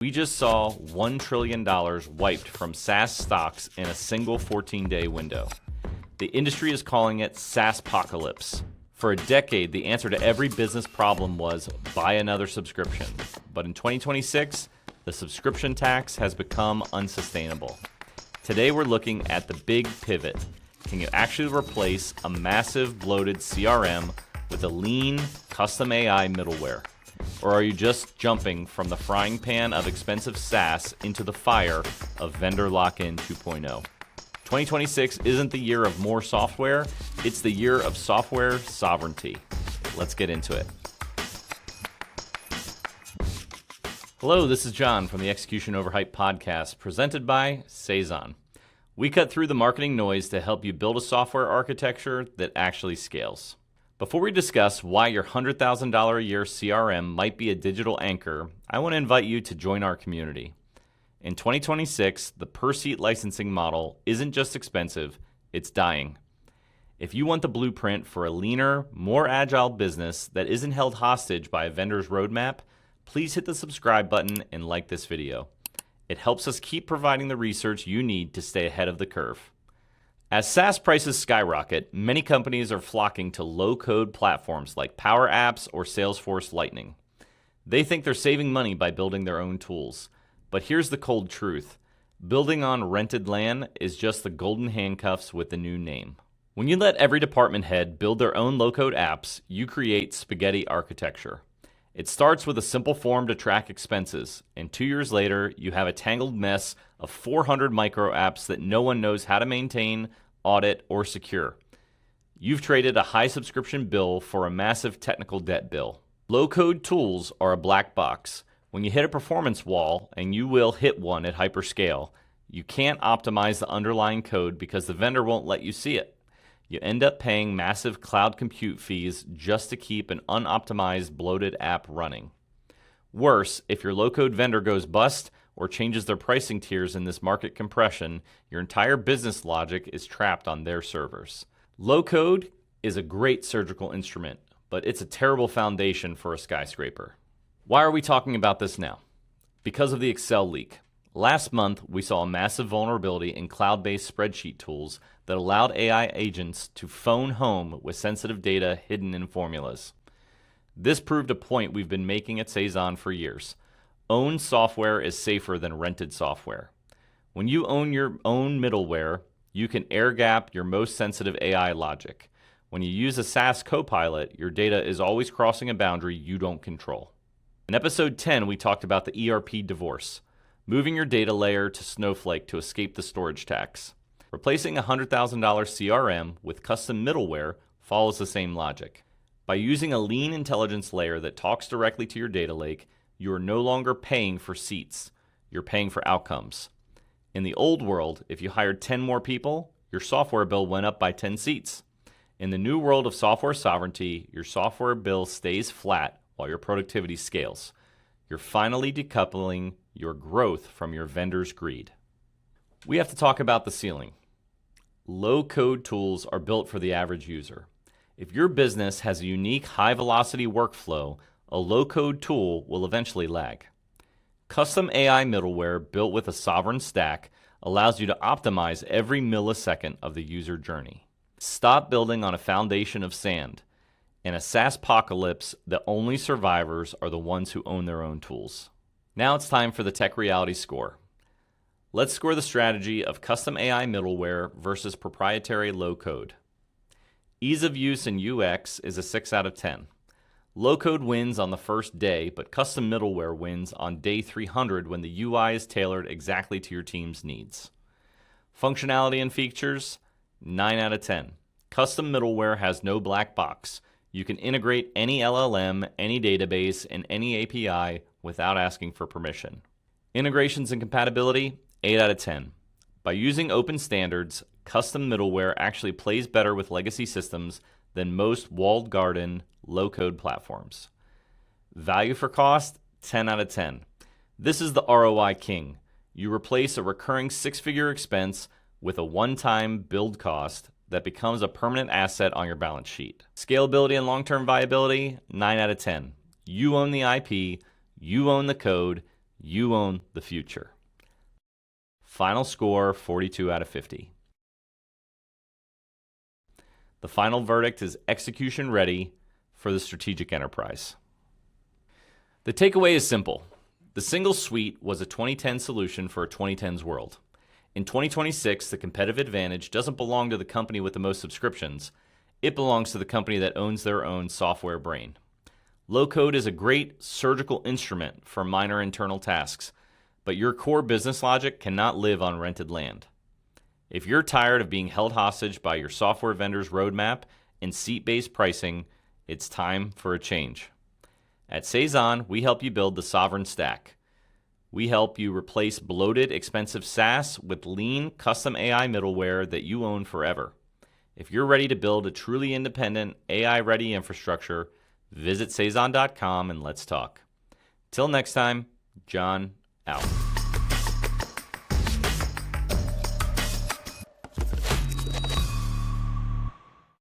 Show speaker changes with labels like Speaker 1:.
Speaker 1: We just saw $1 trillion wiped from SaaS stocks in a single 14-day window. The industry is calling it SaaS-pocalypse. For a decade, the answer to every business problem was buy another subscription. But in 2026, the subscription tax has become unsustainable. Today, we're looking at the big pivot. Can you actually replace a massive bloated CRM with a lean, custom AI middleware? Or are you just jumping from the frying pan of expensive SaaS into the fire of vendor lock-in 2.0? 2026 isn't the year of more software, it's the year of software sovereignty. Let's get into it. Hello, this is John from the Execution Overhype podcast, presented by Saison. We cut through the marketing noise to help you build a software architecture that actually scales. Before we discuss why your $100,000 a year CRM might be a digital anchor, I want to invite you to join our community. In 2026, the per-seat licensing model isn't just expensive, it's dying. If you want the blueprint for a leaner, more agile business that isn't held hostage by a vendor's roadmap, please hit the subscribe button and like this video. It helps us keep providing the research you need to stay ahead of the curve. As SaaS prices skyrocket, many companies are flocking to low-code platforms like Power Apps or Salesforce Lightning. They think they're saving money by building their own tools. But here's the cold truth. Building on rented land is just the golden handcuffs with the new name. When you let every department head build their own low-code apps, you create spaghetti architecture. It starts with a simple form to track expenses, and 2 years later, you have a tangled mess of 400 micro apps that no one knows how to maintain, audit, or secure. You've traded a high subscription bill for a massive technical debt bill. Low-code tools are a black box. When you hit a performance wall, and you will hit one at hyperscale, you can't optimize the underlying code because the vendor won't let you see it. You end up paying massive cloud compute fees just to keep an unoptimized, bloated app running. Worse, if your low-code vendor goes bust or changes their pricing tiers in this market compression, your entire business logic is trapped on their servers. Low-code is a great surgical instrument, but it's a terrible foundation for a skyscraper. Why are we talking about this now? Because of the Excel leak. Last month, we saw a massive vulnerability in cloud-based spreadsheet tools that allowed AI agents to phone home with sensitive data hidden in formulas. This proved a point we've been making at Saison for years. Owned software is safer than rented software. When you own your own middleware, you can air gap your most sensitive AI logic. When you use a SaaS copilot, your data is always crossing a boundary you don't control. In episode 10, we talked about the ERP divorce, moving your data layer to Snowflake to escape the storage tax. Replacing a $100,000 CRM with custom middleware follows the same logic. By using a lean intelligence layer that talks directly to your data lake, you are no longer paying for seats. You're paying for outcomes. In the old world, if you hired 10 more people, your software bill went up by 10 seats. In the new world of software sovereignty, your software bill stays flat while your productivity scales. You're finally decoupling your growth from your vendor's greed. We have to talk about the ceiling. Low-code tools are built for the average user. If your business has a unique high-velocity workflow, a low-code tool will eventually lag. Custom AI middleware built with a sovereign stack allows you to optimize every millisecond of the user journey. Stop building on a foundation of sand. In a SaaS-pocalypse, the only survivors are the ones who own their own tools. Now it's time for the Tech Reality Score. Let's score the strategy of custom AI middleware versus proprietary low-code. Ease of use and UX is a 6 out of 10. Low-code wins on the first day, but custom middleware wins on day 300 when the UI is tailored exactly to your team's needs. Functionality and features, 9 out of 10. Custom middleware has no black box. You can integrate any LLM, any database, and any API without asking for permission. Integrations and compatibility, 8 out of 10. By using open standards, custom middleware actually plays better with legacy systems than most walled garden, low-code platforms. Value for cost, 10 out of 10. This is the ROI king. You replace a recurring six-figure expense with a one-time build cost that becomes a permanent asset on your balance sheet. Scalability and long-term viability, 9 out of 10. You own the IP, you own the code, You own the future. Final score, 42 out of 50. The final verdict is execution ready for the strategic enterprise. The takeaway is simple. The single suite was a 2010 solution for a 2010s world. In 2026, the competitive advantage doesn't belong to the company with the most subscriptions. It belongs to the company that owns their own software brain. Low-code is a great surgical instrument for minor internal tasks, but your core business logic cannot live on rented land. If you're tired of being held hostage by your software vendor's roadmap and seat-based pricing, it's time for a change. At Saison, we help you build the sovereign stack. We help you replace bloated, expensive SaaS with lean, custom AI middleware that you own forever. If you're ready to build a truly independent, AI-ready infrastructure, visit Saison.com and let's talk. Till next time, John out.